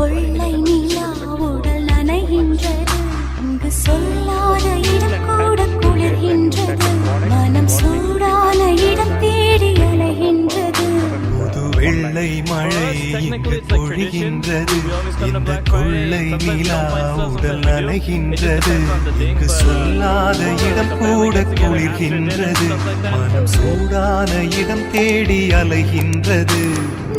கொள்ளை நிலா உடல் நனைகின்றது. இங்கு சொல்லாத இடம் கூட குளிர்கின்றது. மனம் சூடான இடம் தேடி அலைகின்றது. புது வெள்ளை மழை இங்கு பொழிகின்றது. இந்த கொள்ளை நிலா உடல் நனைகின்றது. இங்கு சொல்லாத இடம் கூட குளிர்கின்றது. மனம் சூடான இடம் தேடி அலைகின்றது.